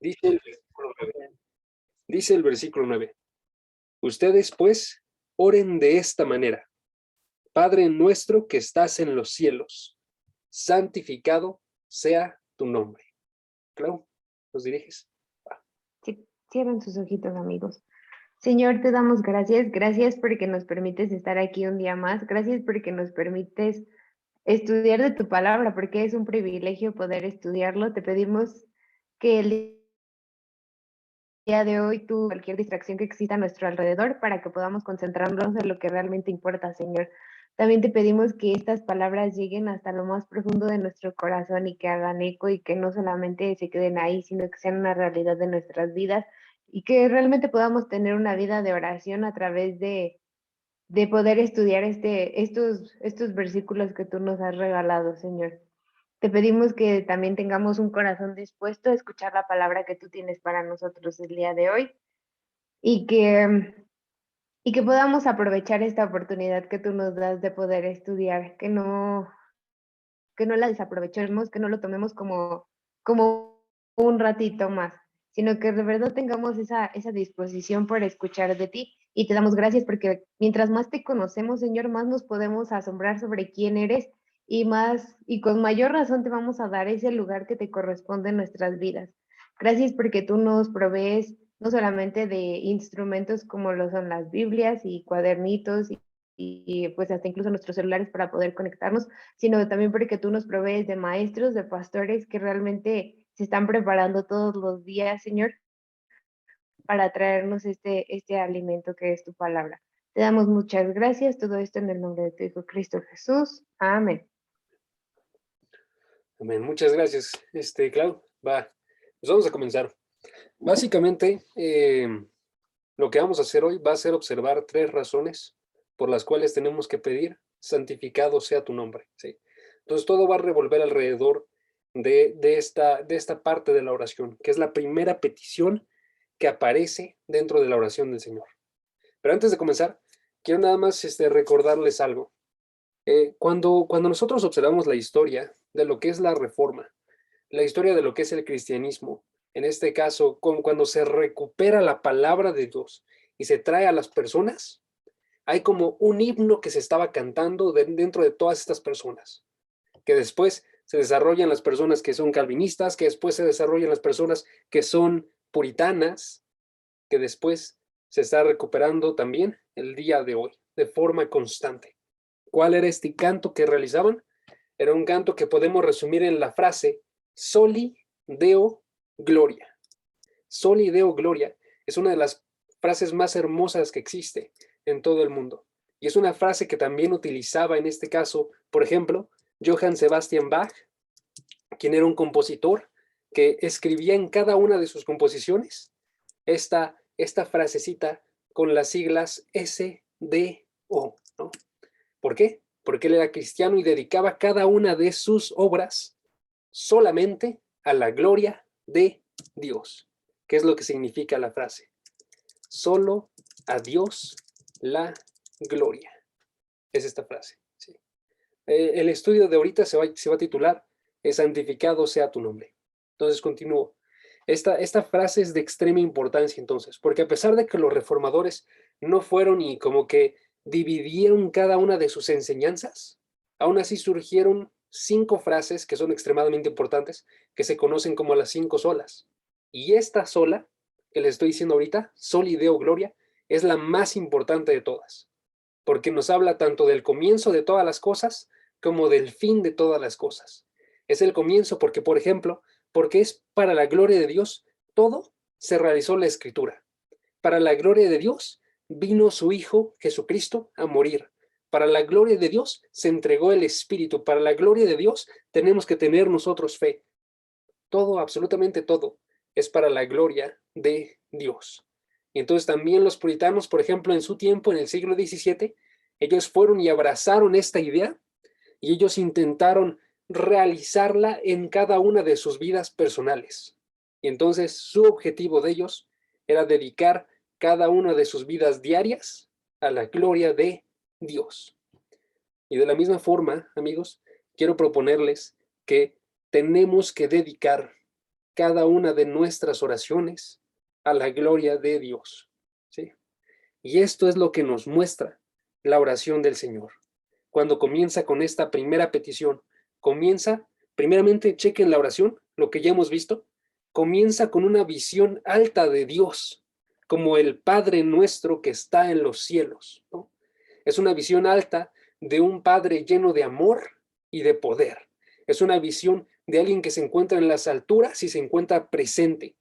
Dice el versículo 9. Dice el versículo 9. Ustedes, pues, oren de esta manera. Padre nuestro que estás en los cielos, santificado sea tu nombre. Clau, ¿nos diriges? Sí, cierren sus ojitos, amigos. Señor, te damos gracias. Gracias porque nos permites estar aquí un día más. Gracias porque nos permites estudiar de tu palabra, porque es un privilegio poder estudiarlo. Te pedimos que el día de hoy tú, cualquier distracción que exista a nuestro alrededor, para que podamos concentrarnos en lo que realmente importa, Señor. También te pedimos que estas palabras lleguen hasta lo más profundo de nuestro corazón y que hagan eco y que no solamente se queden ahí, sino que sean una realidad de nuestras vidas y que realmente podamos tener una vida de oración a través de poder estudiar estos versículos que tú nos has regalado, Señor. Te pedimos que también tengamos un corazón dispuesto a escuchar la palabra que tú tienes para nosotros el día de hoy y que podamos aprovechar esta oportunidad que tú nos das de poder estudiar, que no la desaprovechemos, que no lo tomemos como un ratito más, sino que de verdad tengamos esa disposición por escuchar de ti. Y te damos gracias porque mientras más te conocemos, Señor, más nos podemos asombrar sobre quién eres y con mayor razón te vamos a dar ese lugar que te corresponde en nuestras vidas. Gracias porque tú nos provees no solamente de instrumentos como lo son las Biblias y cuadernitos y pues hasta incluso nuestros celulares para poder conectarnos, sino también porque tú nos provees de maestros, de pastores que realmente se están preparando todos los días, Señor, para traernos este alimento que es tu palabra. Te damos muchas gracias, todo esto en el nombre de tu Hijo Cristo Jesús. Amén. Amén. Muchas gracias, Clau. Pues vamos a comenzar. Básicamente, lo que vamos a hacer hoy va a ser observar 3 razones por las cuales tenemos que pedir santificado sea tu nombre. ¿Sí? Entonces todo va a revolver alrededor de esta parte de la oración, que es la primera petición que aparece dentro de la oración del Señor. Pero antes de comenzar, quiero nada más recordarles algo. Cuando nosotros observamos la historia de lo que es la Reforma, la historia de lo que es el cristianismo, en este caso, cuando se recupera la palabra de Dios y se trae a las personas, hay como un himno que se estaba cantando dentro de todas estas personas, que después se desarrollan las personas que son calvinistas, que después se desarrollan las personas que son puritanas, que después se está recuperando también el día de hoy, de forma constante. ¿Cuál era este canto que realizaban? Era un canto que podemos resumir en la frase Soli Deo Gloria. Soli Deo Gloria es una de las frases más hermosas que existe en todo el mundo. Y es una frase que también utilizaba en este caso, por ejemplo, Johann Sebastian Bach, quien era un compositor que escribía en cada una de sus composiciones esta frasecita con las siglas SDO, ¿no? ¿Por qué? Porque él era cristiano y dedicaba cada una de sus obras solamente a la gloria de Dios. ¿Qué es lo que significa la frase? Solo a Dios la gloria. Es esta frase. ¿Sí? El estudio de ahorita se va a titular Santificado sea tu nombre. Entonces continúo. Esta frase es de extrema importancia entonces, porque a pesar de que los reformadores no fueron y como que dividieron cada una de sus enseñanzas, aún así surgieron 5 frases que son extremadamente importantes, que se conocen como las 5 solas. Y esta sola, que les estoy diciendo ahorita, Soli Deo Gloria, es la más importante de todas, porque nos habla tanto del comienzo de todas las cosas como del fin de todas las cosas. Es el comienzo porque, por ejemplo, porque es para la gloria de Dios, todo se realizó en la Escritura. Para la gloria de Dios vino su Hijo Jesucristo a morir. Para la gloria de Dios se entregó el Espíritu. Para la gloria de Dios tenemos que tener nosotros fe. Todo, absolutamente todo, es para la gloria de Dios. Y entonces también los puritanos, por ejemplo, en su tiempo, en el siglo XVII, ellos fueron y abrazaron esta idea y ellos intentaron realizarla en cada una de sus vidas personales. Y entonces su objetivo de ellos era dedicar cada una de sus vidas diarias a la gloria de Dios. Y de la misma forma, amigos, quiero proponerles que tenemos que dedicar cada una de nuestras oraciones a la gloria de Dios. ¿Sí? Y esto es lo que nos muestra la oración del Señor. Cuando comienza con esta primera petición, comienza, primeramente, chequen la oración, lo que ya hemos visto, comienza con una visión alta de Dios, como el Padre nuestro que está en los cielos, ¿no? Es una visión alta de un Padre lleno de amor y de poder. Es una visión de alguien que se encuentra en las alturas y se encuentra presente.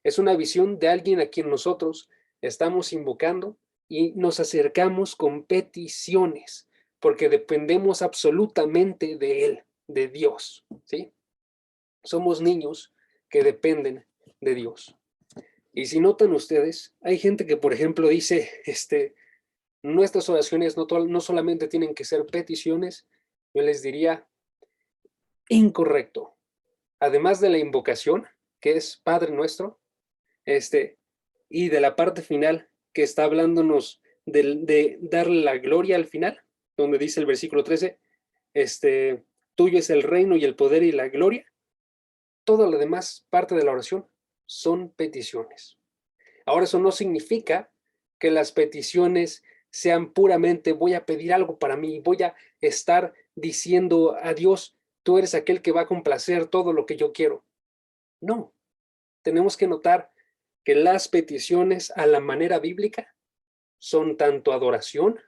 Es una visión de alguien a quien nosotros estamos invocando y nos acercamos con peticiones, porque dependemos absolutamente de Él, de Dios, ¿sí? Somos niños que dependen de Dios. Y si notan ustedes, hay gente que, por ejemplo, dice, nuestras oraciones no solamente tienen que ser peticiones, yo les diría, incorrecto. Además de la invocación, que es Padre Nuestro, y de la parte final, que está hablándonos de darle la gloria al final, donde dice el versículo 13, tuyo es el reino y el poder y la gloria. Toda la demás parte de la oración son peticiones. Ahora, eso no significa que las peticiones sean puramente voy a pedir algo para mí, voy a estar diciendo a Dios, tú eres aquel que va a complacer todo lo que yo quiero. No, tenemos que notar que las peticiones a la manera bíblica son tanto adoración,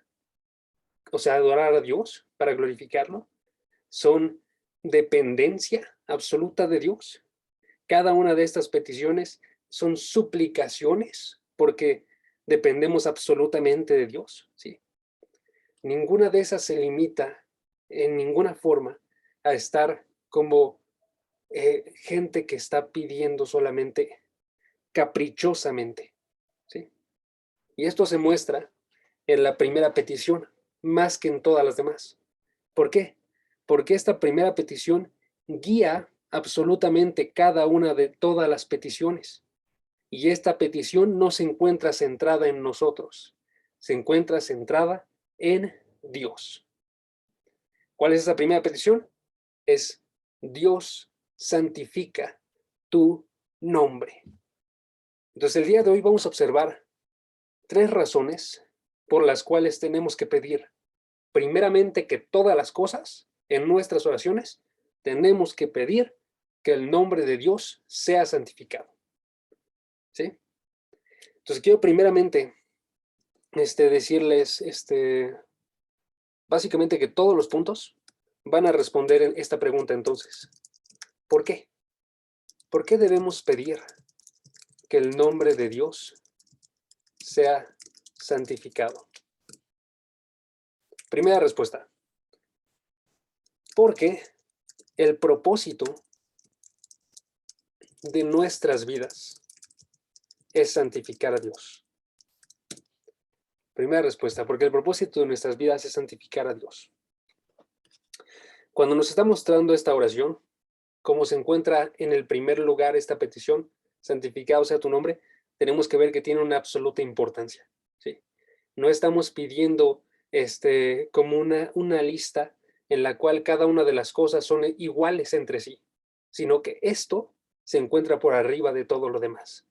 o sea, adorar a Dios para glorificarlo, son dependencia absoluta de Dios. Cada una de estas peticiones son suplicaciones porque dependemos absolutamente de Dios, ¿sí? Ninguna de esas se limita en ninguna forma a estar como gente que está pidiendo solamente caprichosamente, ¿sí? Y esto se muestra en la primera petición, más que en todas las demás. ¿Por qué? Porque esta primera petición guía absolutamente cada una de todas las peticiones. Y esta petición no se encuentra centrada en nosotros, se encuentra centrada en Dios. ¿Cuál es esa primera petición? Es Dios santifica tu nombre. Entonces el día de hoy vamos a observar 3 razones por las cuales tenemos que pedir, primeramente, que todas las cosas en nuestras oraciones tenemos que pedir que el nombre de Dios sea santificado. ¿Sí? Entonces quiero primeramente decirles básicamente que todos los puntos van a responder en esta pregunta entonces. ¿Por qué? ¿Por qué debemos pedir que el nombre de Dios sea santificado? Primera respuesta. Porque el propósito de nuestras vidas es santificar a Dios. Primera respuesta, porque el propósito de nuestras vidas es santificar a Dios. Cuando nos está mostrando esta oración, como se encuentra en el primer lugar esta petición, santificado sea tu nombre, tenemos que ver que tiene una absoluta importancia, ¿sí? No estamos pidiendo como una lista en la cual cada una de las cosas son iguales entre sí, sino que esto se encuentra por arriba de todo lo demás.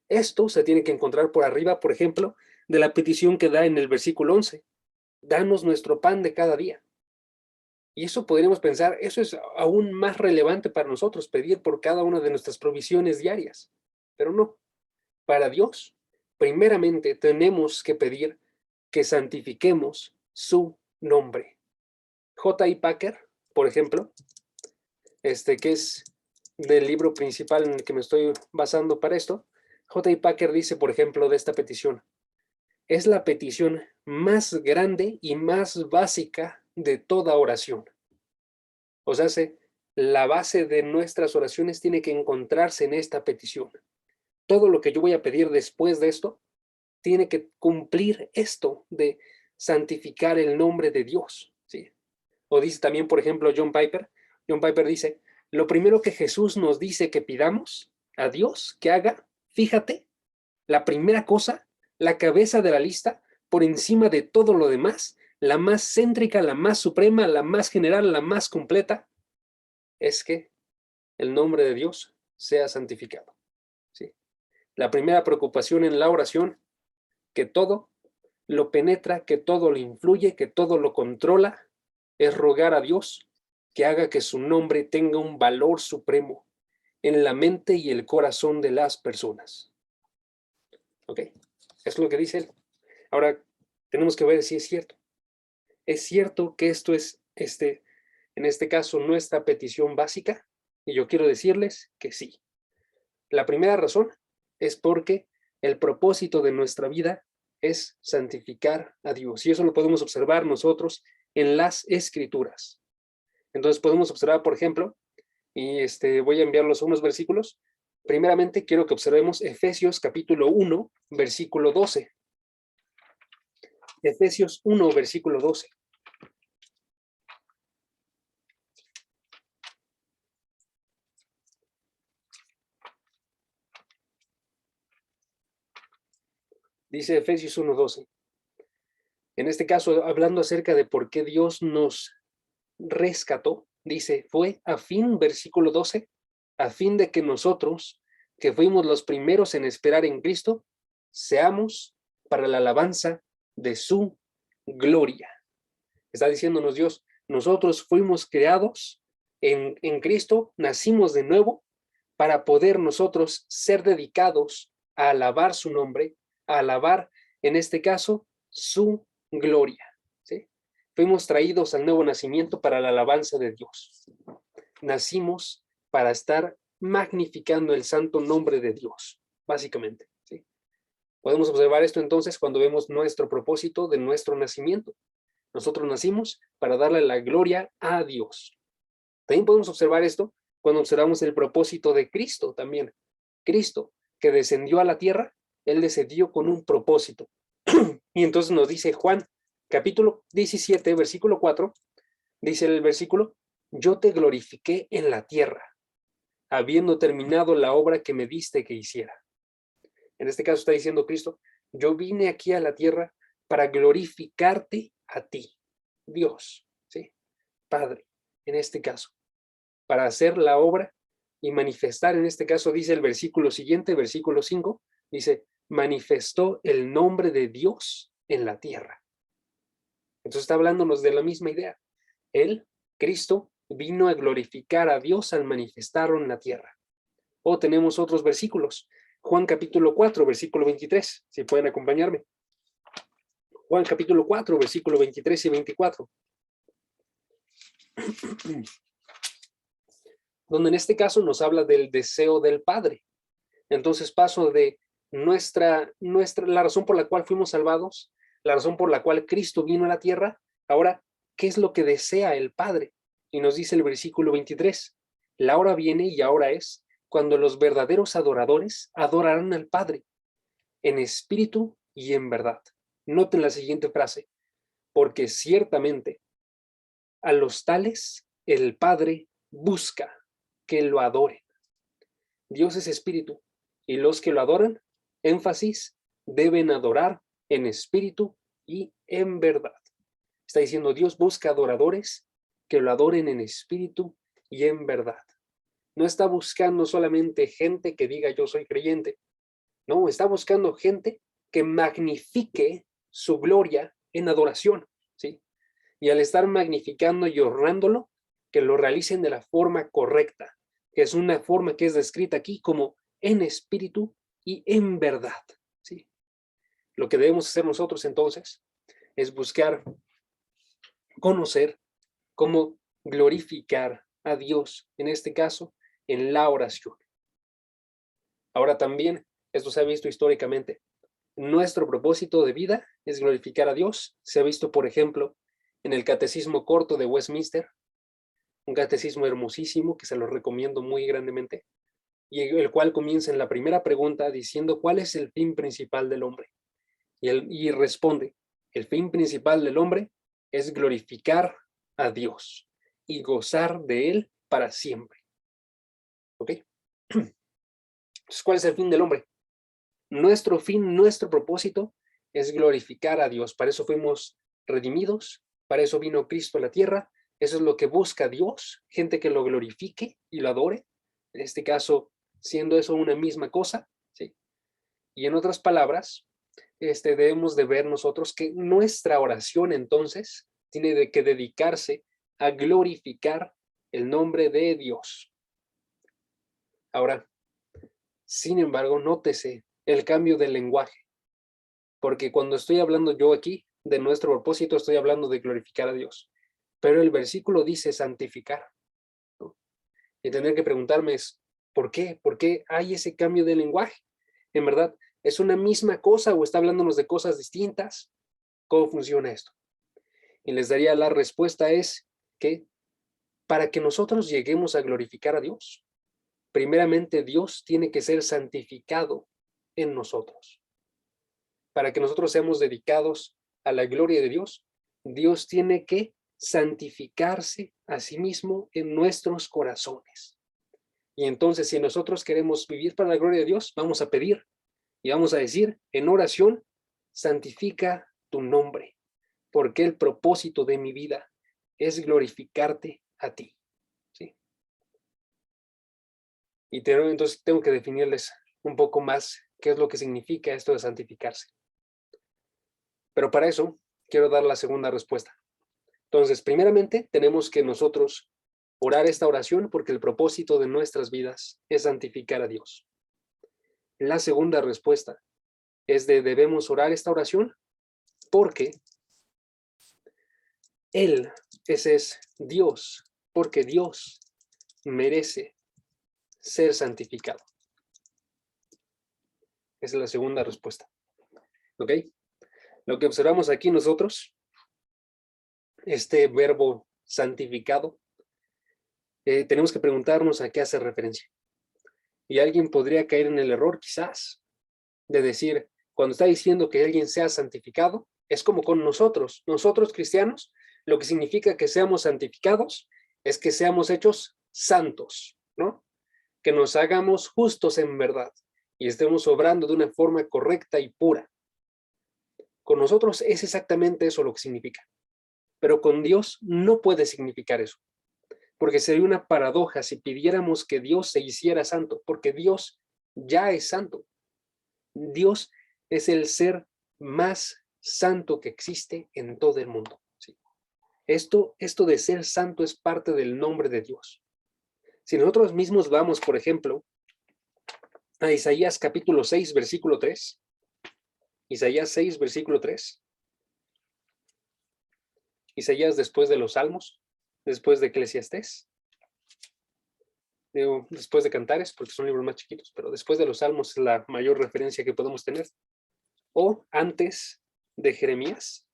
Esto se tiene que encontrar por arriba, por ejemplo, de la petición que da en el versículo 11. Danos nuestro pan de cada día. Y eso podríamos pensar, eso es aún más relevante para nosotros, pedir por cada una de nuestras provisiones diarias. Pero no, para Dios, primeramente tenemos que pedir que santifiquemos su nombre. J.I. Packer, por ejemplo, que es del libro principal en el que me estoy basando para esto, J.I. Packer dice, por ejemplo, de esta petición, es la petición más grande y más básica de toda oración. O sea, la base de nuestras oraciones tiene que encontrarse en esta petición. Todo lo que yo voy a pedir después de esto tiene que cumplir esto de santificar el nombre de Dios, ¿sí? O dice también, por ejemplo, John Piper dice, lo primero que Jesús nos dice que pidamos a Dios que haga, fíjate, la primera cosa, la cabeza de la lista, por encima de todo lo demás, la más céntrica, la más suprema, la más general, la más completa, es que el nombre de Dios sea santificado. ¿Sí? La primera preocupación en la oración, que todo lo penetra, que todo lo influye, que todo lo controla, es rogar a Dios que haga que su nombre tenga un valor supremo en la mente y el corazón de las personas. ¿Ok? Es lo que dice él. Ahora, tenemos que ver si es cierto. ¿Es cierto que esto es, en este caso, nuestra petición básica? Y yo quiero decirles que sí. La primera razón es porque el propósito de nuestra vida es santificar a Dios. Y eso lo podemos observar nosotros en las Escrituras. Entonces podemos observar, por ejemplo, y voy a enviarlos a unos versículos. Primeramente, quiero que observemos Efesios capítulo 1, versículo 12. Efesios 1, versículo 12. Dice Efesios 1, 12. En este caso, hablando acerca de por qué Dios nos rescató, dice, fue a fin, versículo 12, a fin de que nosotros, que fuimos los primeros en esperar en Cristo, seamos para la alabanza de su gloria. Está diciéndonos Dios, nosotros fuimos creados en Cristo, nacimos de nuevo para poder nosotros ser dedicados a alabar su nombre, a alabar, en este caso, su gloria. ¿Sí? Fuimos traídos al nuevo nacimiento para la alabanza de Dios. Nacimos para estar magnificando el santo nombre de Dios, básicamente. ¿Sí? Podemos observar esto entonces cuando vemos nuestro propósito de nuestro nacimiento. Nosotros nacimos para darle la gloria a Dios. También podemos observar esto cuando observamos el propósito de Cristo también. Cristo, que descendió a la tierra, Él descendió con un propósito. Y entonces nos dice Juan, capítulo 17, versículo 4, dice el versículo, yo te glorifiqué en la tierra, habiendo terminado la obra que me diste que hiciera. En este caso está diciendo Cristo, yo vine aquí a la tierra para glorificarte a ti, Dios, ¿sí? Padre, en este caso, para hacer la obra y manifestar, en este caso dice el versículo siguiente, versículo 5, dice, manifestó el nombre de Dios en la tierra. Entonces está hablándonos de la misma idea. Él, Cristo, vino a glorificar a Dios al manifestarlo en la tierra. O tenemos otros versículos. Juan capítulo 4, versículo 23, si pueden acompañarme. Juan capítulo 4, versículo 23 y 24. Donde en este caso nos habla del deseo del Padre. Entonces paso de la razón por la cual fuimos salvados, la razón por la cual Cristo vino a la tierra. Ahora, ¿qué es lo que desea el Padre? Y nos dice el versículo 23, la hora viene y ahora es cuando los verdaderos adoradores adorarán al Padre en espíritu y en verdad. Noten la siguiente frase, porque ciertamente a los tales el Padre busca que lo adoren. Dios es espíritu y los que lo adoran, énfasis, deben adorar en espíritu y en verdad. Está diciendo Dios busca adoradores que lo adoren en espíritu y en verdad. No está buscando solamente gente que diga yo soy creyente. No, está buscando gente que magnifique su gloria en adoración, ¿sí? Y al estar magnificando y honrándolo, que lo realicen de la forma correcta, que es una forma que es descrita aquí como en espíritu y en verdad, ¿sí? Lo que debemos hacer nosotros entonces es buscar conocer cómo glorificar a Dios, en este caso, en la oración. Ahora también, esto se ha visto históricamente, nuestro propósito de vida es glorificar a Dios. Se ha visto, por ejemplo, en el Catecismo Corto de Westminster, un catecismo hermosísimo que se lo recomiendo muy grandemente, y el cual comienza en la primera pregunta diciendo cuál es el fin principal del hombre. Y responde, el fin principal del hombre es glorificar a Dios y gozar de Él para siempre. ¿Ok? Entonces, ¿cuál es el fin del hombre? Nuestro fin, nuestro propósito es glorificar a Dios. Para eso fuimos redimidos, para eso vino Cristo a la tierra. Eso es lo que busca Dios, gente que lo glorifique y lo adore. En este caso, siendo eso una misma cosa, ¿sí? Y en otras palabras, debemos de ver nosotros que nuestra oración entonces tiene que dedicarse a glorificar el nombre de Dios. Ahora, sin embargo, nótese el cambio del lenguaje, porque cuando estoy hablando yo aquí de nuestro propósito, estoy hablando de glorificar a Dios, pero el versículo dice santificar, ¿no? Y tener que preguntarme es, ¿por qué? ¿Por qué hay ese cambio de lenguaje? ¿En verdad es una misma cosa o está hablándonos de cosas distintas? ¿Cómo funciona esto? Y les daría la respuesta es que para que nosotros lleguemos a glorificar a Dios, primeramente Dios tiene que ser santificado en nosotros. Para que nosotros seamos dedicados a la gloria de Dios, Dios tiene que santificarse a sí mismo en nuestros corazones. Y entonces, si nosotros queremos vivir para la gloria de Dios, vamos a pedir y vamos a decir en oración, santifica tu nombre, porque el propósito de mi vida es glorificarte a ti. ¿Sí? Y entonces tengo que definirles un poco más qué es lo que significa esto de santificarse. Pero para eso quiero dar la segunda respuesta. Entonces, primeramente, tenemos que nosotros orar esta oración porque el propósito de nuestras vidas es santificar a Dios. La segunda respuesta es debemos orar esta oración porque ese es Dios, porque Dios merece ser santificado. Esa es la segunda respuesta. ¿Ok? Lo que observamos aquí nosotros, este verbo santificado, tenemos que preguntarnos a qué hace referencia. Y alguien podría caer en el error, quizás, de decir, cuando está diciendo que alguien sea santificado, es como con nosotros cristianos, lo que significa que seamos santificados es que seamos hechos santos, ¿no? Que nos hagamos justos en verdad y estemos obrando de una forma correcta y pura. Con nosotros es exactamente eso lo que significa. Pero con Dios no puede significar eso, porque sería una paradoja si pidiéramos que Dios se hiciera santo, porque Dios ya es santo. Dios es el ser más santo que existe en todo el mundo. ¿Sí? Esto de ser santo es parte del nombre de Dios. Si nosotros mismos vamos, por ejemplo, a Isaías capítulo 6, versículo 3, Isaías 6, versículo 3, Isaías después de los Salmos, después de Eclesiastés, después de Cantares, porque son libros más chiquitos, pero después de los Salmos es la mayor referencia que podemos tener, o antes de Jeremías.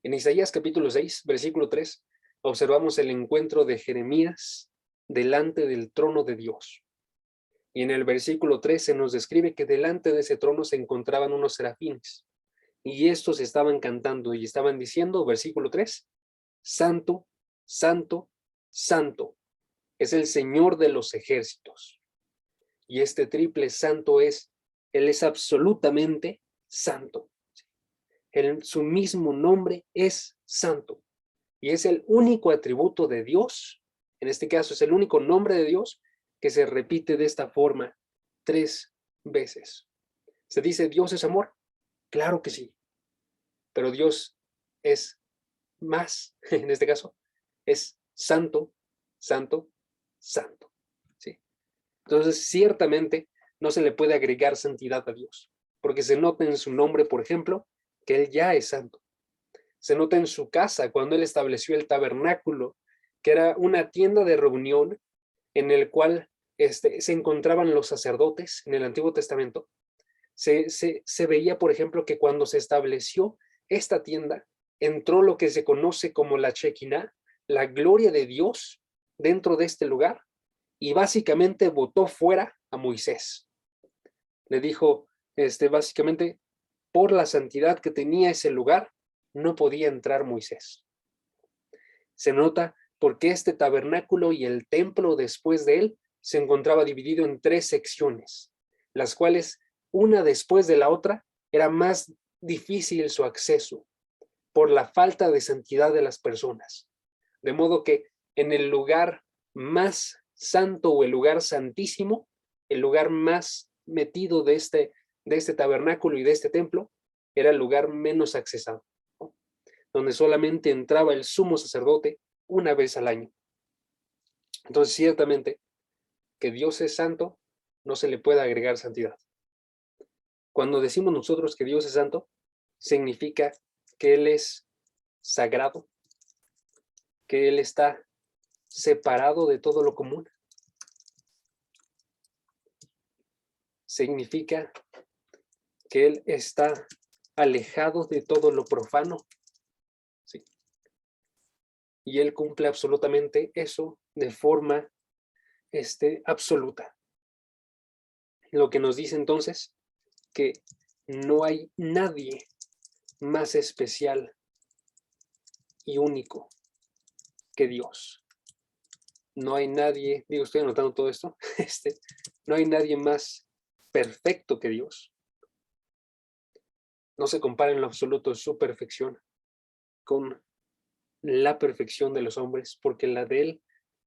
En Isaías capítulo 6, versículo 3, observamos el encuentro de Jeremías delante del trono de Dios. Y en el versículo 3 se nos describe que delante de ese trono se encontraban unos serafines. Y estos estaban cantando y estaban diciendo, versículo 3, Santo, Santo, Santo, es el Señor de los ejércitos. Y este triple santo Él es absolutamente santo. Su mismo nombre es santo. Y es el único atributo de Dios, en este caso es el único nombre de Dios que se repite de esta forma 3 veces. ¿Se dice Dios es amor? Claro que sí. Pero Dios es más, en este caso, es santo, santo, santo. ¿Sí? Entonces, ciertamente no se le puede agregar santidad a Dios, porque se nota en su nombre, por ejemplo, que Él ya es santo. Se nota en su casa cuando Él estableció el tabernáculo, que era una tienda de reunión en el cual se encontraban los sacerdotes en el Antiguo Testamento. Se veía, por ejemplo, que cuando se estableció esta tienda, entró lo que se conoce como la Shekinah, la gloria de Dios dentro de este lugar, y básicamente botó fuera a Moisés. Le dijo, básicamente, por la santidad que tenía ese lugar, no podía entrar Moisés. Se nota porque este tabernáculo y el templo después de él se encontraba dividido en 3 secciones, las cuales una después de la otra era más difícil su acceso por la falta de santidad de las personas. De modo que en el lugar más santo o el lugar santísimo, el lugar más metido de este tabernáculo y de este templo, era el lugar menos accesado, ¿no? Donde solamente entraba el sumo sacerdote una vez al año. Entonces, ciertamente, que Dios es santo, no se le puede agregar santidad. Cuando decimos nosotros que Dios es santo, significa que Él es sagrado, que Él está separado de todo lo común. Significa que Él está alejado de todo lo profano. ¿Sí? Y Él cumple absolutamente eso de forma absoluta. Lo que nos dice entonces que no hay nadie más especial y único que Dios. No hay nadie, digo, estoy anotando todo esto, no hay nadie más perfecto que Dios. No se compara en lo absoluto su perfección con la perfección de los hombres, porque la de Él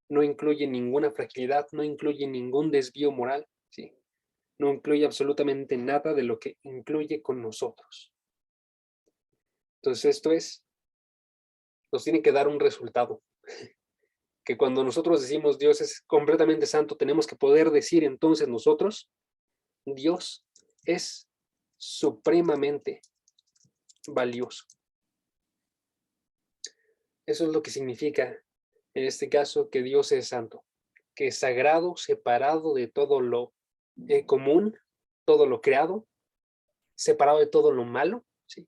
no incluye ninguna fragilidad, no incluye ningún desvío moral, ¿sí? No incluye absolutamente nada de lo que incluye con nosotros. Entonces nos tiene que dar un resultado. Que cuando nosotros decimos Dios es completamente santo, tenemos que poder decir entonces nosotros, Dios es supremamente valioso. Eso es lo que significa en este caso que Dios es santo, que es sagrado, separado de todo lo común, todo lo creado, separado de todo lo malo, ¿sí?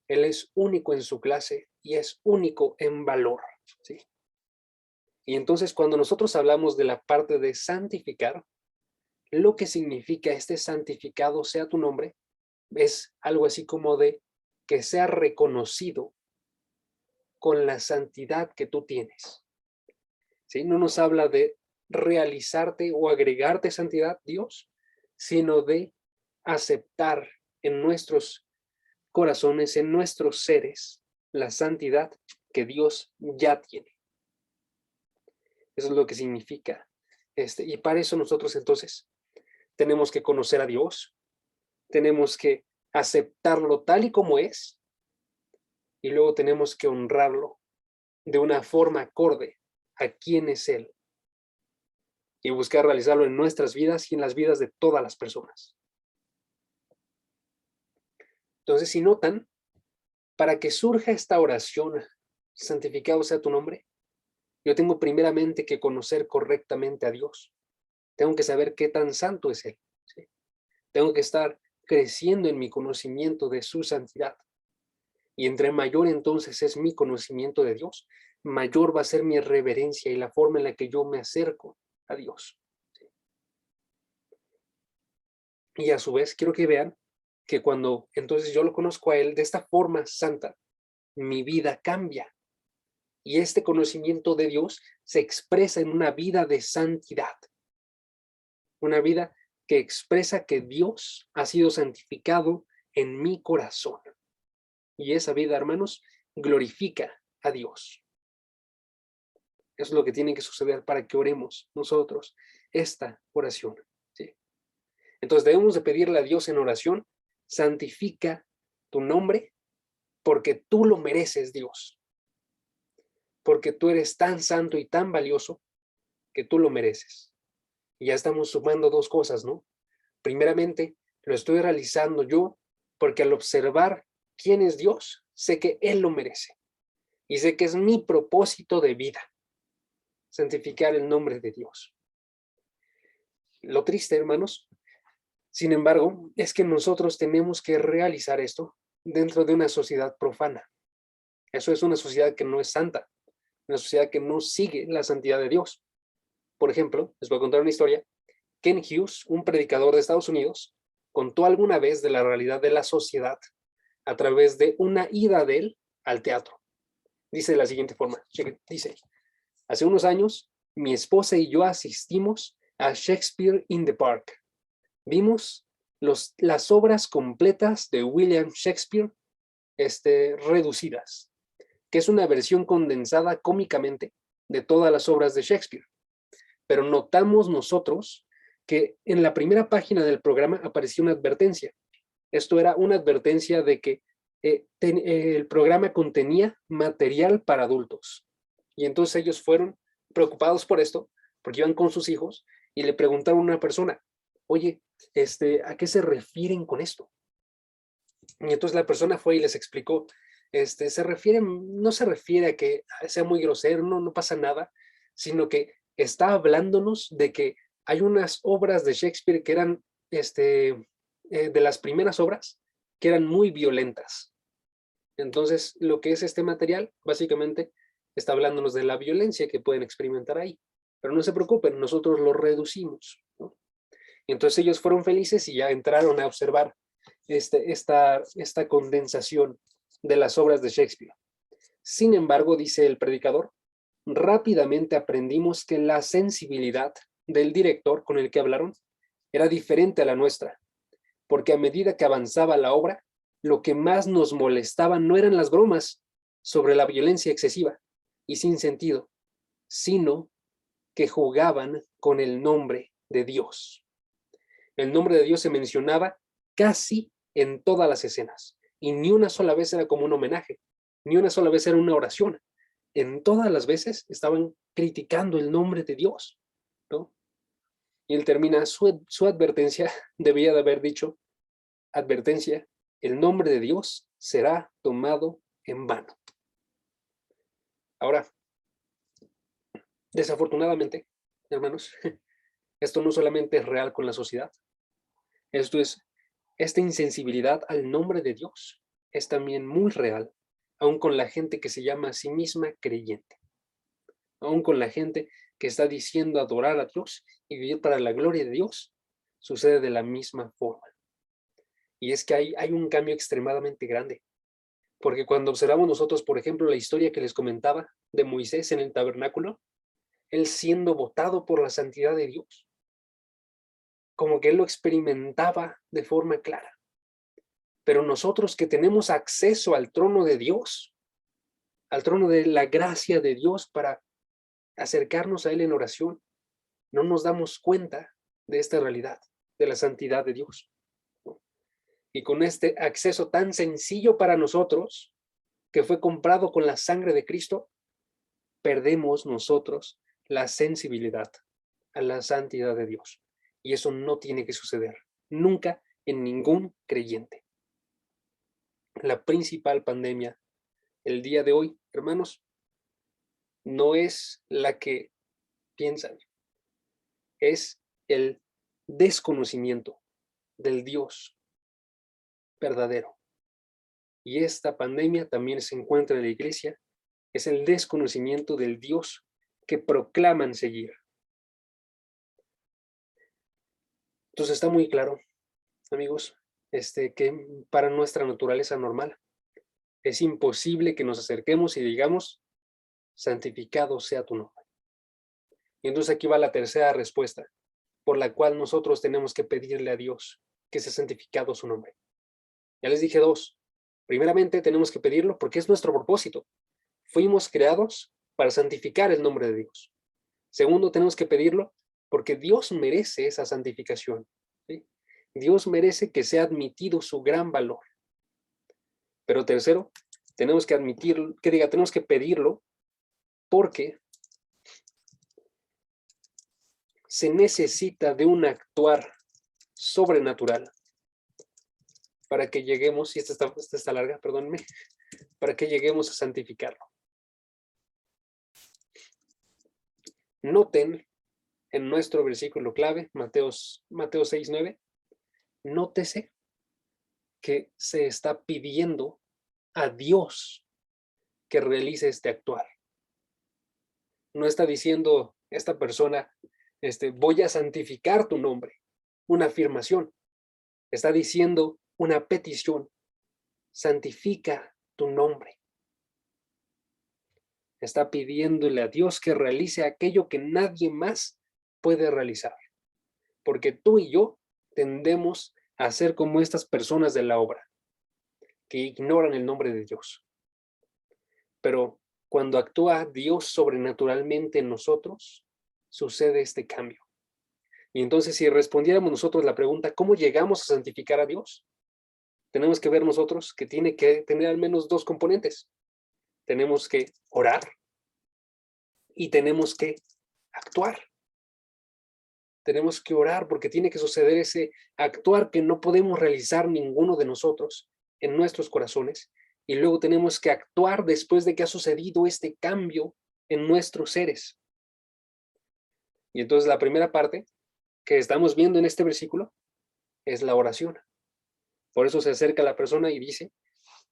Él es único en su clase y es único en valor, ¿sí? Y entonces cuando nosotros hablamos de la parte de santificar, lo que significa santificado sea tu nombre, es algo así como de que sea reconocido con la santidad que tú tienes, ¿sí? No nos habla de realizarte o agregarte santidad, Dios, sino de aceptar en nuestros corazones, en nuestros seres, la santidad que Dios ya tiene. Eso es lo que significa. Y para eso nosotros entonces tenemos que conocer a Dios, tenemos que aceptarlo tal y como es, y luego tenemos que honrarlo de una forma acorde a quién es Él, y buscar realizarlo en nuestras vidas y en las vidas de todas las personas. Entonces, si notan, para que surja esta oración, santificado sea tu nombre, yo tengo primeramente que conocer correctamente a Dios. Tengo que saber qué tan santo es Él, ¿sí? Tengo que estar creciendo en mi conocimiento de su santidad. Y entre mayor entonces es mi conocimiento de Dios, mayor va a ser mi reverencia y la forma en la que yo me acerco a Dios, ¿sí? Y a su vez quiero que vean que cuando entonces yo lo conozco a Él de esta forma santa, mi vida cambia. Y este conocimiento de Dios se expresa en una vida de santidad. Una vida que expresa que Dios ha sido santificado en mi corazón. Y esa vida, hermanos, glorifica a Dios. Eso es lo que tiene que suceder para que oremos nosotros esta oración, ¿sí? Entonces debemos de pedirle a Dios en oración, santifica tu nombre, porque tú lo mereces, Dios. Porque tú eres tan santo y tan valioso que tú lo mereces. Y ya estamos sumando dos cosas, ¿no? Primeramente, lo estoy realizando yo porque al observar quién es Dios, sé que Él lo merece. Y sé que es mi propósito de vida, santificar el nombre de Dios. Lo triste, hermanos, sin embargo, es que nosotros tenemos que realizar esto dentro de una sociedad profana. Eso es una sociedad que no es santa, una sociedad que no sigue la santidad de Dios. Por ejemplo, les voy a contar una historia. Ken Hughes, un predicador de Estados Unidos, contó alguna vez de la realidad de la sociedad a través de una ida de él al teatro. Dice de la siguiente forma, dice, hace unos años, mi esposa y yo asistimos a Shakespeare in the Park. Vimos las obras completas de William Shakespeare reducidas, que es una versión condensada cómicamente de todas las obras de Shakespeare. pero notamos nosotros que en la primera página del programa apareció una advertencia. Esto era una advertencia de que el programa contenía material para adultos. Y entonces ellos fueron preocupados por esto, porque iban con sus hijos y le preguntaron a una persona, oye, ¿a qué se refieren con esto? Y entonces la persona fue y les explicó, no se refiere a que sea muy grosero, no pasa nada, sino que está hablándonos de que hay unas obras de Shakespeare que eran, de las primeras obras, que eran muy violentas. Entonces, lo que es este material, básicamente, está hablándonos de la violencia que pueden experimentar ahí. Pero no se preocupen, nosotros lo reducimos, ¿no? Y entonces ellos fueron felices y ya entraron a observar esta condensación de las obras de Shakespeare. Sin embargo, dice el predicador, rápidamente aprendimos que la sensibilidad del director con el que hablaron era diferente a la nuestra, porque a medida que avanzaba la obra, lo que más nos molestaba no eran las bromas sobre la violencia excesiva y sin sentido, sino que jugaban con el nombre de Dios. El nombre de Dios se mencionaba casi en todas las escenas, y ni una sola vez era como un homenaje, ni una sola vez era una oración. En todas las veces estaban criticando el nombre de Dios, ¿no? Y él termina su advertencia, debía de haber dicho, advertencia, el nombre de Dios será tomado en vano. Ahora, desafortunadamente, hermanos, esto no solamente es real con la sociedad, esta insensibilidad al nombre de Dios es también muy real, aún con la gente que se llama a sí misma creyente, aún con la gente que está diciendo adorar a Dios y vivir para la gloria de Dios, sucede de la misma forma. Y es que hay un cambio extremadamente grande, porque cuando observamos nosotros, por ejemplo, la historia que les comentaba de Moisés en el tabernáculo, él siendo votado por la santidad de Dios, como que él lo experimentaba de forma clara. Pero nosotros que tenemos acceso al trono de Dios, al trono de la gracia de Dios para acercarnos a Él en oración, no nos damos cuenta de esta realidad, de la santidad de Dios. Y con este acceso tan sencillo para nosotros, que fue comprado con la sangre de Cristo, perdemos nosotros la sensibilidad a la santidad de Dios. Y eso no tiene que suceder nunca en ningún creyente. La principal pandemia el día de hoy, hermanos, no es la que piensan, es el desconocimiento del Dios verdadero. Y esta pandemia también se encuentra en la iglesia, es el desconocimiento del Dios que proclaman seguir. Entonces está muy claro, amigos, que para nuestra naturaleza normal es imposible que nos acerquemos y digamos, santificado sea tu nombre. Y entonces aquí va la tercera respuesta, por la cual nosotros tenemos que pedirle a Dios que sea santificado su nombre. Ya les dije dos. Primeramente tenemos que pedirlo porque es nuestro propósito. Fuimos creados para santificar el nombre de Dios. Segundo, tenemos que pedirlo porque Dios merece esa santificación, ¿sí? Dios merece que sea admitido su gran valor. Pero tercero, tenemos que tenemos que pedirlo porque se necesita de un actuar sobrenatural para que lleguemos, y esta está larga, perdónenme, para que lleguemos a santificarlo. Noten en nuestro versículo clave, Mateo 6:9, nótese que se está pidiendo a Dios que realice este actuar. No está diciendo esta persona, voy a santificar tu nombre, una afirmación. Está diciendo una petición, santifica tu nombre. Está pidiéndole a Dios que realice aquello que nadie más puede realizar. Porque tú y yo tendemos a ser como estas personas de la obra, que ignoran el nombre de Dios. Pero cuando actúa Dios sobrenaturalmente en nosotros, sucede este cambio. Y entonces, si respondiéramos nosotros la pregunta, ¿cómo llegamos a santificar a Dios? Tenemos que ver nosotros que tiene que tener al menos dos componentes. Tenemos que orar y tenemos que actuar. Tenemos que orar porque tiene que suceder ese actuar que no podemos realizar ninguno de nosotros en nuestros corazones. Y luego tenemos que actuar después de que ha sucedido este cambio en nuestros seres. Y entonces la primera parte que estamos viendo en este versículo es la oración. Por eso se acerca la persona y dice,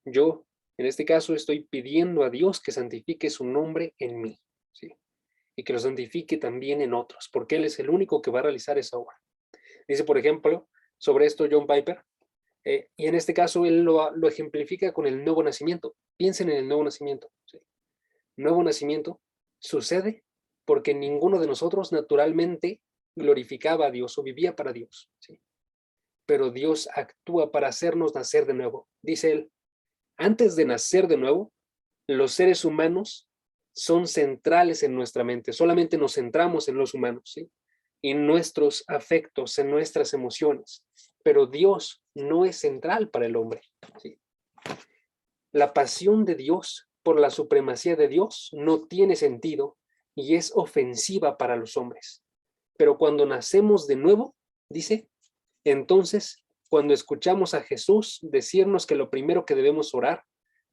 yo en este caso estoy pidiendo a Dios que santifique su nombre en mí, ¿sí? Y que lo santifique también en otros, porque Él es el único que va a realizar esa obra. Dice, por ejemplo, sobre esto John Piper, y en este caso él lo ejemplifica con el nuevo nacimiento. Piensen en el nuevo nacimiento. ¿Sí? Nuevo nacimiento sucede porque ninguno de nosotros naturalmente glorificaba a Dios o vivía para Dios. ¿Sí? Pero Dios actúa para hacernos nacer de nuevo. Dice él, antes de nacer de nuevo, los seres humanos son centrales en nuestra mente. Solamente nos centramos en los humanos, ¿sí? En nuestros afectos, en nuestras emociones. Pero Dios no es central para el hombre, ¿sí? La pasión de Dios por la supremacía de Dios no tiene sentido y es ofensiva para los hombres. Pero cuando nacemos de nuevo, dice, entonces, cuando escuchamos a Jesús decirnos que lo primero que debemos orar,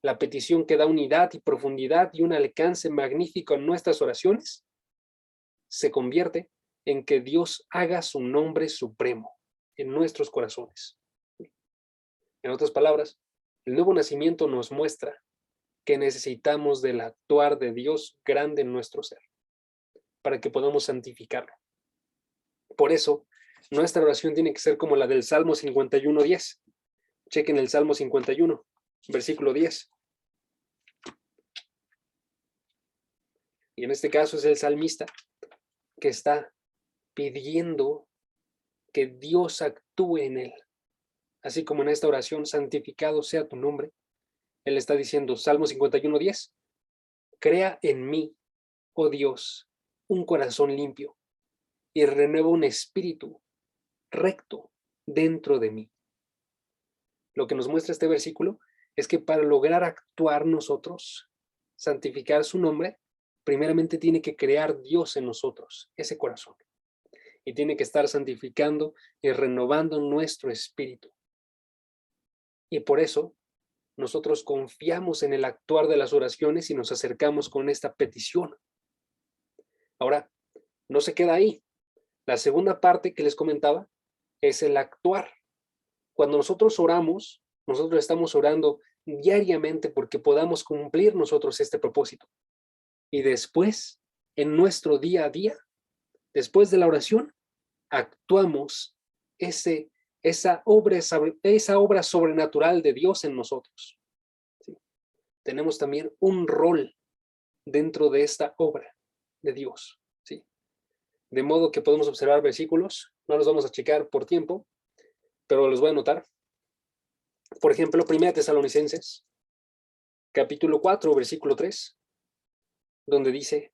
la petición que da unidad y profundidad y un alcance magnífico en nuestras oraciones, se convierte en que Dios haga su nombre supremo en nuestros corazones. En otras palabras, el nuevo nacimiento nos muestra que necesitamos del actuar de Dios grande en nuestro ser, para que podamos santificarlo. Por eso, nuestra oración tiene que ser como la del Salmo 51:10. Chequen el Salmo 51, versículo 10. Y en este caso es el salmista que está pidiendo que Dios actúe en él. Así como en esta oración, santificado sea tu nombre. Él está diciendo, Salmo 51:10, crea en mí, oh Dios, un corazón limpio y renueva un espíritu recto dentro de mí. Lo que nos muestra este versículo es que para lograr actuar nosotros, santificar su nombre, primeramente tiene que crear Dios en nosotros, ese corazón. Y tiene que estar santificando y renovando nuestro espíritu. Y por eso nosotros confiamos en el actuar de las oraciones y nos acercamos con esta petición. Ahora, no se queda ahí. La segunda parte que les comentaba es el actuar. Cuando nosotros oramos, nosotros estamos orando diariamente porque podamos cumplir nosotros este propósito. Y después, en nuestro día a día, después de la oración, actuamos esa obra sobrenatural de Dios en nosotros. ¿Sí? Tenemos también un rol dentro de esta obra de Dios. ¿Sí? De modo que podemos observar versículos, no los vamos a checar por tiempo, pero los voy a anotar. Por ejemplo, 1 Tesalonicenses, capítulo 4, versículo 3, donde dice,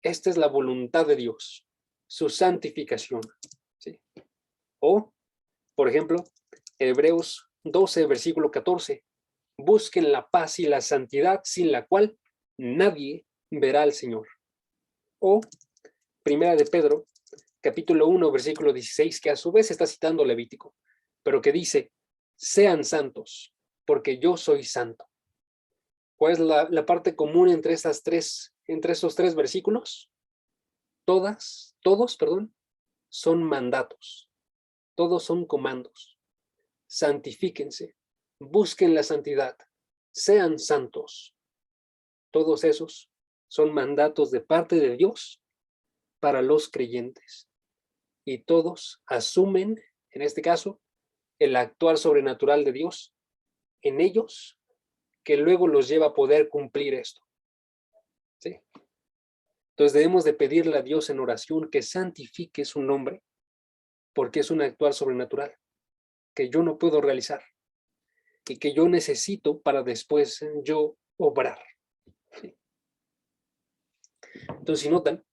esta es la voluntad de Dios, su santificación. ¿Sí? O, por ejemplo, Hebreos 12, versículo 14, busquen la paz y la santidad sin la cual nadie verá al Señor. O, Primera de Pedro, capítulo 1, versículo 16, que a su vez está citando Levítico, pero que dice, sean santos, porque yo soy santo. ¿Cuál es la parte común entre estos tres versículos? Todos, son mandatos. Todos son comandos. Santifíquense, busquen la santidad, sean santos. Todos esos son mandatos de parte de Dios para los creyentes. Y todos asumen, en este caso, el actuar sobrenatural de Dios en ellos, que luego los lleva a poder cumplir esto. ¿Sí? Entonces debemos de pedirle a Dios en oración que santifique su nombre, porque es un actuar sobrenatural que yo no puedo realizar y que yo necesito para después yo obrar. ¿Sí? Entonces, si notan,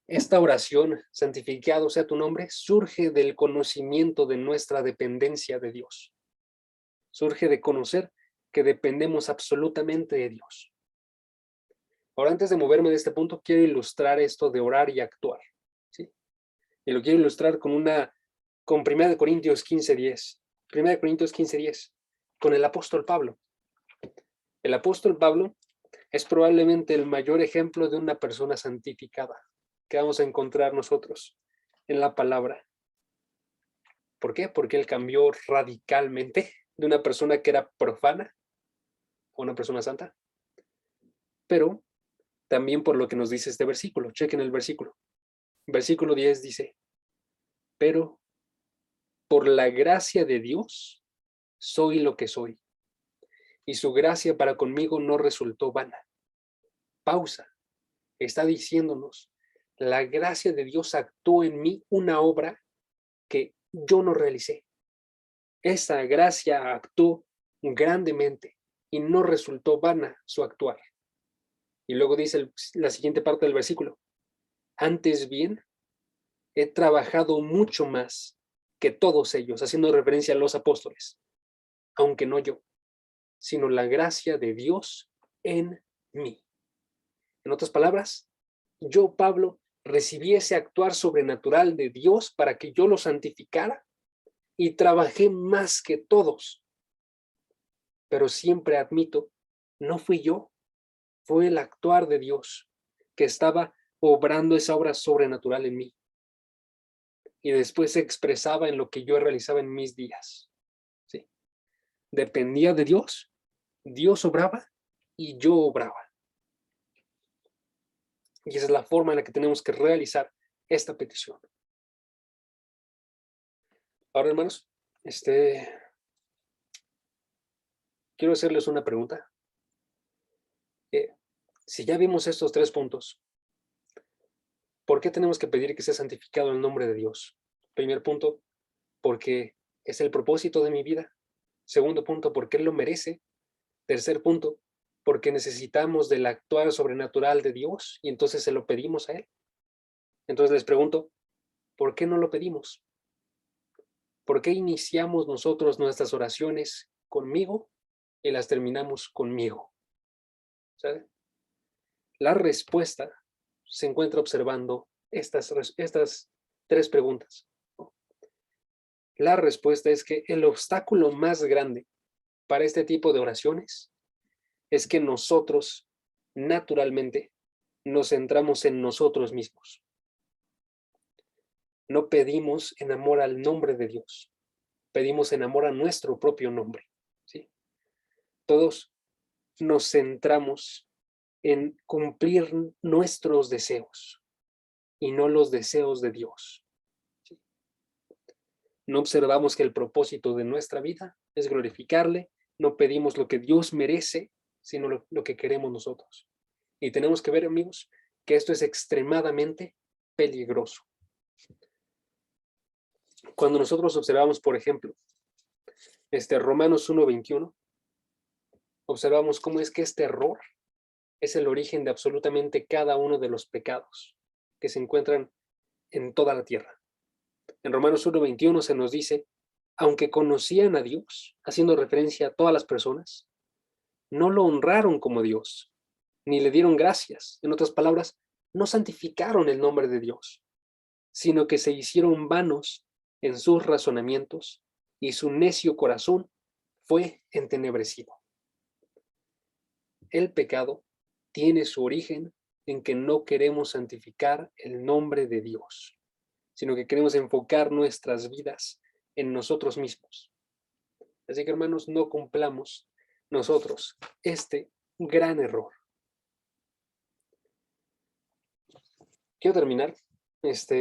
Esta oración, santificado sea tu nombre, surge del conocimiento de nuestra dependencia de Dios. Surge de conocer que dependemos absolutamente de Dios. Ahora, antes de moverme de este punto, quiero ilustrar esto de orar y actuar, ¿sí? Y lo quiero ilustrar con 1 Corintios 15:10. 1 Corintios 15:10, con el apóstol Pablo. El apóstol Pablo es probablemente el mayor ejemplo de una persona santificada que vamos a encontrar nosotros en la palabra. ¿Por qué? Porque él cambió radicalmente de una persona que era profana a una persona santa. Pero también por lo que nos dice este versículo. Chequen el versículo. Versículo 10 dice, pero por la gracia de Dios soy lo que soy, y su gracia para conmigo no resultó vana. Pausa. Está diciéndonos, la gracia de Dios actuó en mí una obra que yo no realicé. Esa gracia actuó grandemente y no resultó vana su actuar. Y luego dice la siguiente parte del versículo, antes bien, he trabajado mucho más que todos ellos, haciendo referencia a los apóstoles, aunque no yo, sino la gracia de Dios en mí. En otras palabras, yo, Pablo, recibí ese actuar sobrenatural de Dios para que yo lo santificara y trabajé más que todos. Pero siempre admito, no fui yo, fue el actuar de Dios que estaba obrando esa obra sobrenatural en mí. Y después se expresaba en lo que yo realizaba en mis días. ¿Sí? Dependía de Dios, Dios obraba y yo obraba. Y esa es la forma en la que tenemos que realizar esta petición. Ahora, hermanos, quiero hacerles una pregunta. Si ya vimos estos 3 puntos, ¿por qué tenemos que pedir que sea santificado el nombre de Dios? Primer punto, porque es el propósito de mi vida. Segundo punto, porque Él lo merece. Tercer punto, porque necesitamos del actuar sobrenatural de Dios y entonces se lo pedimos a Él. Entonces les pregunto, ¿por qué no lo pedimos? ¿Por qué iniciamos nosotros nuestras oraciones conmigo y las terminamos conmigo? ¿Sabe? La respuesta se encuentra observando estas 3 preguntas. La respuesta es que el obstáculo más grande para este tipo de oraciones es que nosotros, naturalmente, nos centramos en nosotros mismos. No pedimos en amor al nombre de Dios, pedimos en amor a nuestro propio nombre. ¿Sí? Todos nos centramos en cumplir nuestros deseos y no los deseos de Dios. ¿Sí? No observamos que el propósito de nuestra vida es glorificarle, no pedimos lo que Dios merece, sino lo que queremos nosotros. Y tenemos que ver, amigos, que esto es extremadamente peligroso. Cuando nosotros observamos, por ejemplo, Romanos 1:21, observamos cómo es que este error es el origen de absolutamente cada uno de los pecados que se encuentran en toda la tierra. En Romanos 1:21 se nos dice, aunque conocían a Dios, haciendo referencia a todas las personas, no lo honraron como Dios, ni le dieron gracias. En otras palabras, no santificaron el nombre de Dios, sino que se hicieron vanos en sus razonamientos y su necio corazón fue entenebrecido. El pecado tiene su origen en que no queremos santificar el nombre de Dios, sino que queremos enfocar nuestras vidas en nosotros mismos. Así que, hermanos, no cumplamos nosotros este gran error. Quiero terminar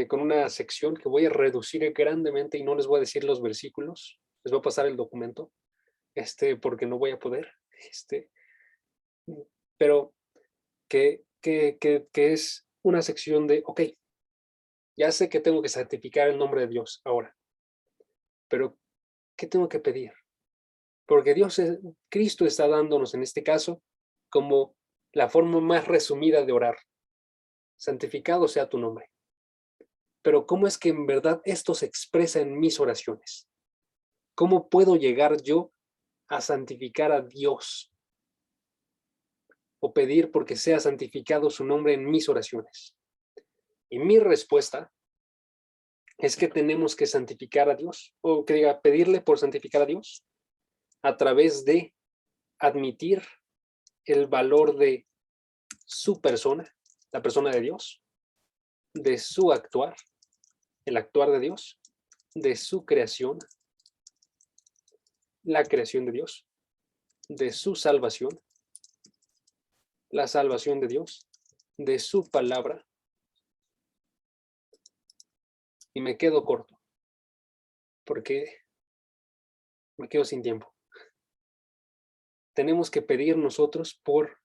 con una sección que voy a reducir grandemente y no les voy a decir los versículos, les voy a pasar el documento, porque no voy a poder, pero que es una sección de, ok, ya sé que tengo que santificar el nombre de Dios ahora, pero ¿qué tengo que pedir? Porque Cristo está dándonos en este caso como la forma más resumida de orar. Santificado sea tu nombre. pero ¿cómo es que en verdad esto se expresa en mis oraciones? ¿Cómo puedo llegar yo a santificar a Dios o pedir porque sea santificado su nombre en mis oraciones? Y mi respuesta es que tenemos que santificar a Dios, o que diga, pedirle por santificar a Dios a través de admitir el valor de su persona, la persona de Dios, de su actuar, el actuar de Dios, de su creación, la creación de Dios, de su salvación, la salvación de Dios, de su palabra. Y me quedo corto, porque me quedo sin tiempo. Tenemos que pedir nosotros por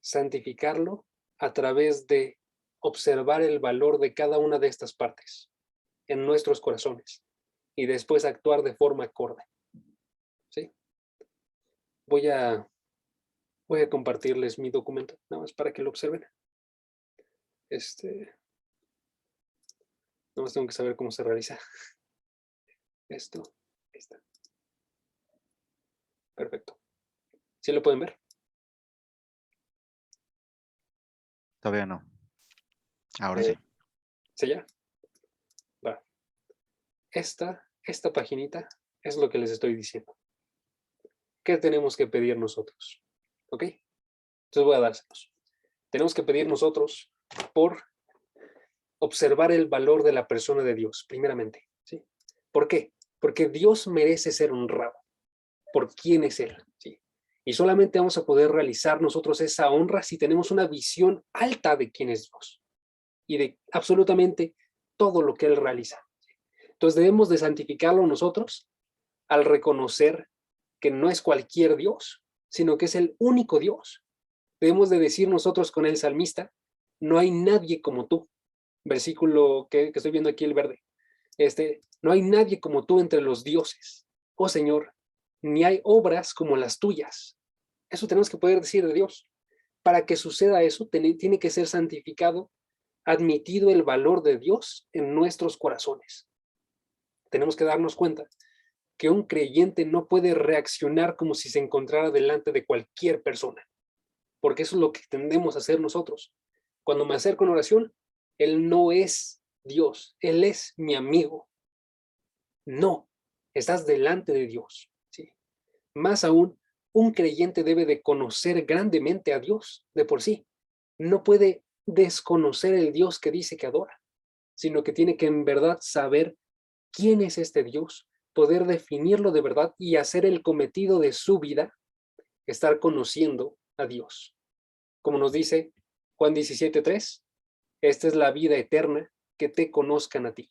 santificarlo a través de observar el valor de cada una de estas partes en nuestros corazones y después actuar de forma acorde. ¿Sí? Voy a compartirles mi documento, nada más para que lo observen. Nada más tengo que saber cómo se realiza esto. Ahí está. Perfecto. ¿Sí lo pueden ver? Todavía no. Ahora sí. ¿Sí ya? Va. Esta paginita es lo que les estoy diciendo. ¿Qué tenemos que pedir nosotros? ¿Ok? Entonces voy a dárselos. Tenemos que pedir nosotros por observar el valor de la persona de Dios, primeramente. ¿Sí? ¿Por qué? Porque Dios merece ser honrado por quién es Él. ¿Sí? Y solamente vamos a poder realizar nosotros esa honra si tenemos una visión alta de quién es Dios y de absolutamente todo lo que Él realiza. Entonces debemos de santificarlo nosotros al reconocer que no es cualquier Dios, sino que es el único Dios. Debemos de decir nosotros con el salmista, no hay nadie como tú. Versículo que estoy viendo aquí, el verde. No hay nadie como tú entre los dioses. Oh Señor, ni hay obras como las tuyas. Eso tenemos que poder decir de Dios. Para que suceda eso, tiene que ser santificado, admitido el valor de Dios en nuestros corazones. Tenemos que darnos cuenta que un creyente no puede reaccionar como si se encontrara delante de cualquier persona, porque eso es lo que tendemos a hacer nosotros. Cuando me acerco en oración, Él no es Dios, Él es mi amigo. No, estás delante de Dios. ¿Sí? Más aún, un creyente debe de conocer grandemente a Dios de por sí. No puede desconocer el Dios que dice que adora, sino que tiene que en verdad saber quién es este Dios, poder definirlo de verdad y hacer el cometido de su vida, estar conociendo a Dios. Como nos dice Juan 17:3, esta es la vida eterna, que te conozcan a ti,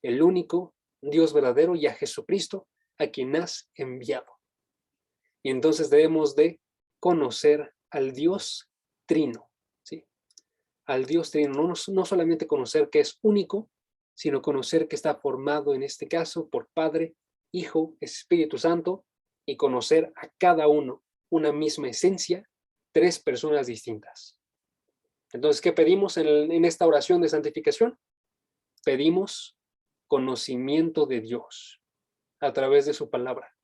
el único Dios verdadero, y a Jesucristo, a quien has enviado. Y entonces debemos de conocer al Dios Trino, ¿sí? Al Dios Trino, no solamente conocer que es único, sino conocer que está formado en este caso por Padre, Hijo, Espíritu Santo, y conocer a cada uno una misma esencia, tres personas distintas. Entonces, ¿qué pedimos en esta oración de santificación? Pedimos conocimiento de Dios a través de su palabra.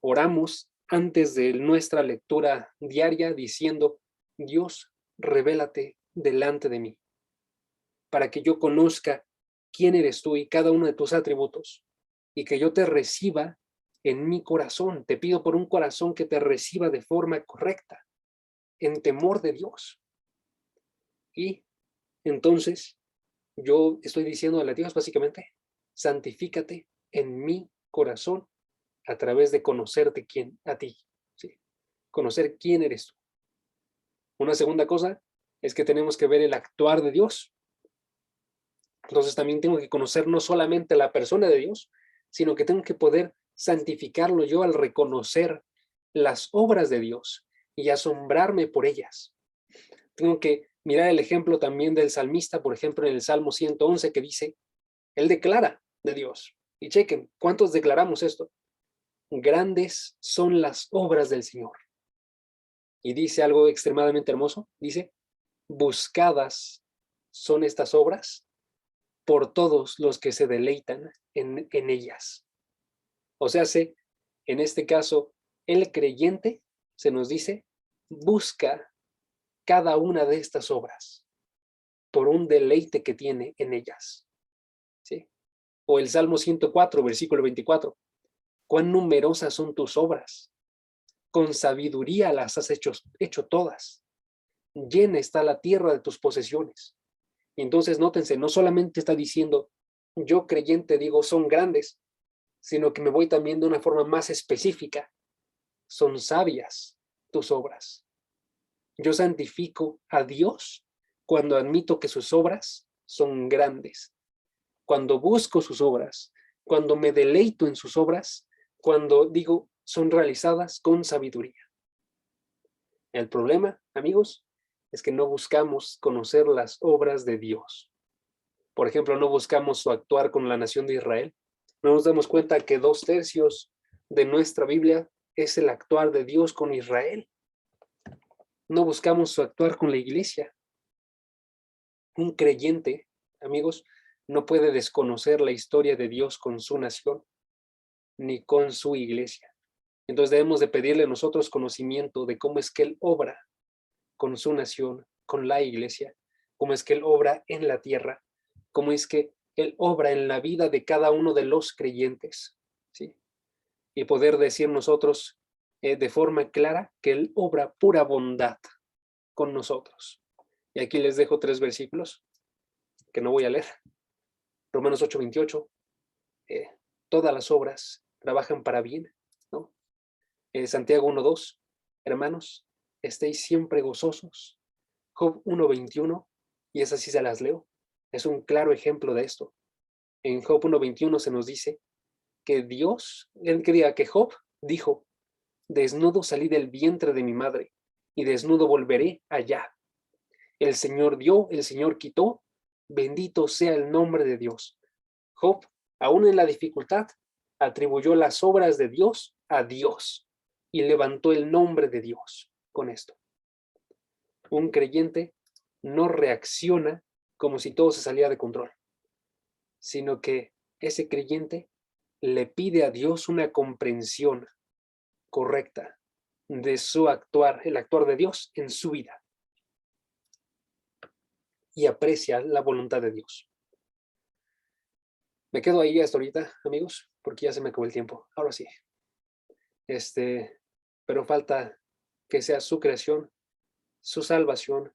Oramos antes de nuestra lectura diaria diciendo, Dios, revélate delante de mí, para que yo conozca quién eres tú y cada uno de tus atributos, y que yo te reciba en mi corazón. Te pido por un corazón que te reciba de forma correcta, en temor de Dios. Y entonces yo estoy diciéndole a Dios básicamente, santifícate en mi corazón a través de conocerte a ti, ¿sí? Conocer quién eres tú. Una segunda cosa es que tenemos que ver el actuar de Dios. Entonces también tengo que conocer no solamente la persona de Dios, sino que tengo que poder santificarlo yo al reconocer las obras de Dios y asombrarme por ellas. Tengo que mirar el ejemplo también del salmista, por ejemplo, en el Salmo 111, que dice, él declara de Dios. Y chequen, ¿cuántos declaramos esto? Grandes son las obras del Señor. Y dice algo extremadamente hermoso, dice, buscadas son estas obras por todos los que se deleitan en ellas. O sea, en este caso, el creyente, se nos dice, busca cada una de estas obras por un deleite que tiene en ellas. ¿Sí? O el Salmo 104, versículo 24. Cuán numerosas son tus obras, con sabiduría las has hecho todas. Llena está la tierra de tus posesiones. Y entonces nótense, no solamente está diciendo, yo creyente digo, son grandes, sino que me voy también de una forma más específica. Son sabias tus obras. Yo santifico a Dios cuando admito que sus obras son grandes. Cuando busco sus obras, cuando me deleito en sus obras, cuando digo, son realizadas con sabiduría. El problema, amigos, es que no buscamos conocer las obras de Dios. Por ejemplo, no buscamos su actuar con la nación de Israel. No nos damos cuenta que 2/3 de nuestra Biblia es el actuar de Dios con Israel. No buscamos su actuar con la iglesia. Un creyente, amigos, no puede desconocer la historia de Dios con su nación, ni con su iglesia. Entonces debemos de pedirle nosotros conocimiento de cómo es que Él obra con su nación, con la iglesia, cómo es que Él obra en la tierra, cómo es que Él obra en la vida de cada uno de los creyentes, ¿sí? Y poder decir nosotros de forma clara que Él obra pura bondad con nosotros. Y aquí les dejo 3 versículos que no voy a leer. Romanos 8:28. Todas las obras trabajan para bien, ¿no? Santiago 1:2. Hermanos, estéis siempre gozosos. Job 1:21, y esas sí se las leo. Es un claro ejemplo de esto. En Job 1:21 se nos dice que Dios, que Job dijo, desnudo salí del vientre de mi madre, y desnudo volveré allá. El Señor dio, el Señor quitó, bendito sea el nombre de Dios. Job, aún en la dificultad, atribuyó las obras de Dios a Dios y levantó el nombre de Dios con esto. Un creyente no reacciona como si todo se saliera de control, sino que ese creyente le pide a Dios una comprensión correcta de su actuar, el actuar de Dios en su vida, y aprecia la voluntad de Dios. Me quedo ahí hasta ahorita, amigos, porque ya se me acabó el tiempo. Ahora sí. Pero falta que sea su creación, su salvación,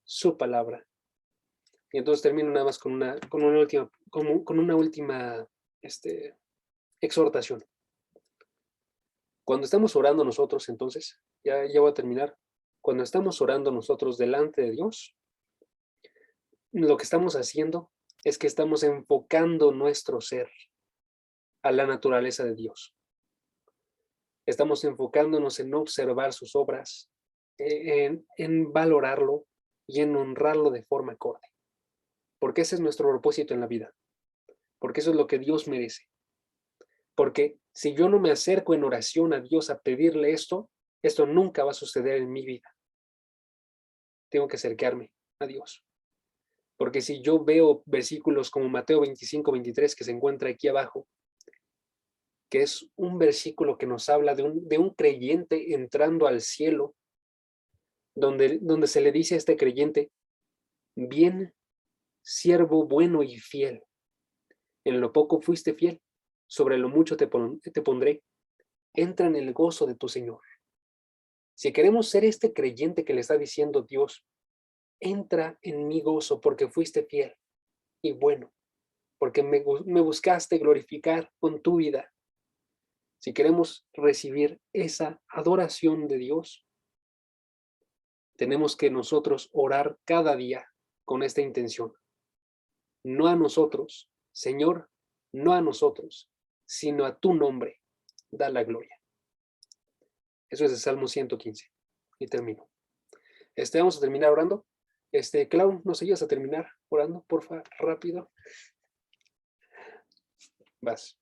su palabra. Y entonces termino nada más con una última exhortación. Cuando estamos orando nosotros, entonces, ya voy a terminar. Cuando estamos orando nosotros delante de Dios, lo que estamos haciendo es que estamos enfocando nuestro ser a la naturaleza de Dios. Estamos enfocándonos en observar sus obras, en valorarlo y en honrarlo de forma acorde. Porque ese es nuestro propósito en la vida. Porque eso es lo que Dios merece. Porque si yo no me acerco en oración a Dios a pedirle esto nunca va a suceder en mi vida. Tengo que acercarme a Dios. Porque si yo veo versículos como Mateo 25:23 que se encuentra aquí abajo, que es un versículo que nos habla de un creyente entrando al cielo, donde se le dice a este creyente, bien, siervo bueno y fiel, en lo poco fuiste fiel, sobre lo mucho te pondré, entra en el gozo de tu Señor. Si queremos ser este creyente que le está diciendo Dios, entra en mi gozo porque fuiste fiel y bueno, porque me buscaste glorificar con tu vida. Si queremos recibir esa adoración de Dios, tenemos que nosotros orar cada día con esta intención. No a nosotros, Señor, no a nosotros, sino a tu nombre, da la gloria. Eso es el Salmo 115. Y termino. Vamos a terminar orando. Clau, ¿nos ayudas a terminar orando, porfa, rápido? Vas.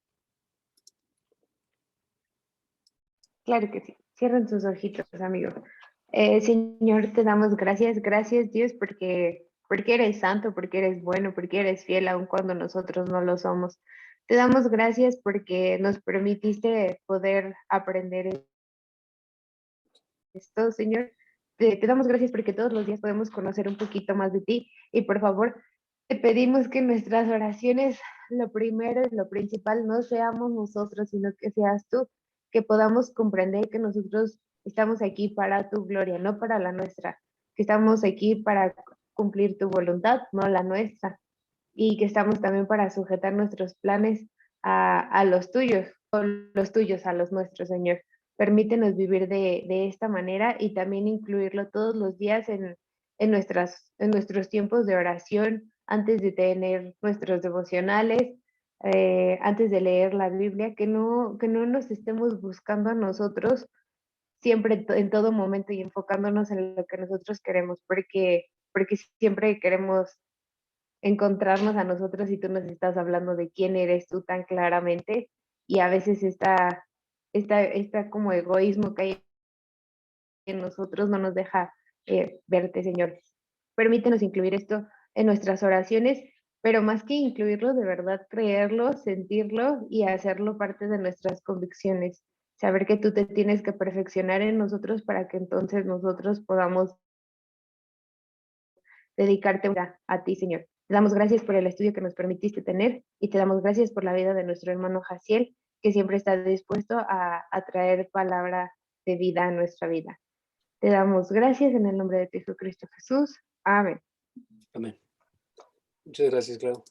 Claro que sí. Cierren sus ojitos, amigos. Señor, te damos gracias. Gracias, Dios, porque porque eres santo, porque eres bueno, porque eres fiel, aun cuando nosotros no lo somos. Te damos gracias porque nos permitiste poder aprender esto, Señor. Te damos gracias porque todos los días podemos conocer un poquito más de ti y por favor, te pedimos que en nuestras oraciones lo primero y lo principal no seamos nosotros, sino que seas tú, que podamos comprender que nosotros estamos aquí para tu gloria, no para la nuestra, que estamos aquí para cumplir tu voluntad, no la nuestra, y que estamos también para sujetar nuestros planes a los tuyos, o los tuyos a los nuestros, Señor. Permítenos vivir de esta manera y también incluirlo todos los días en nuestros tiempos de oración, antes de tener nuestros devocionales, antes de leer la Biblia, que no nos estemos buscando a nosotros siempre en todo momento y enfocándonos en lo que nosotros queremos, porque siempre queremos encontrarnos a nosotros y tú nos estás hablando de quién eres tú tan claramente y a veces esta como egoísmo que hay en nosotros no nos deja verte, Señor. Permítenos incluir esto en nuestras oraciones, pero más que incluirlo, de verdad creerlo, sentirlo y hacerlo parte de nuestras convicciones. Saber que tú te tienes que perfeccionar en nosotros para que entonces nosotros podamos dedicarte a ti, Señor. Te damos gracias por el estudio que nos permitiste tener y te damos gracias por la vida de nuestro hermano Jaciel, que siempre está dispuesto a traer palabra de vida a nuestra vida. Te damos gracias en el nombre de Jesucristo Jesús. Amén. Amén. Muchas gracias, Clau.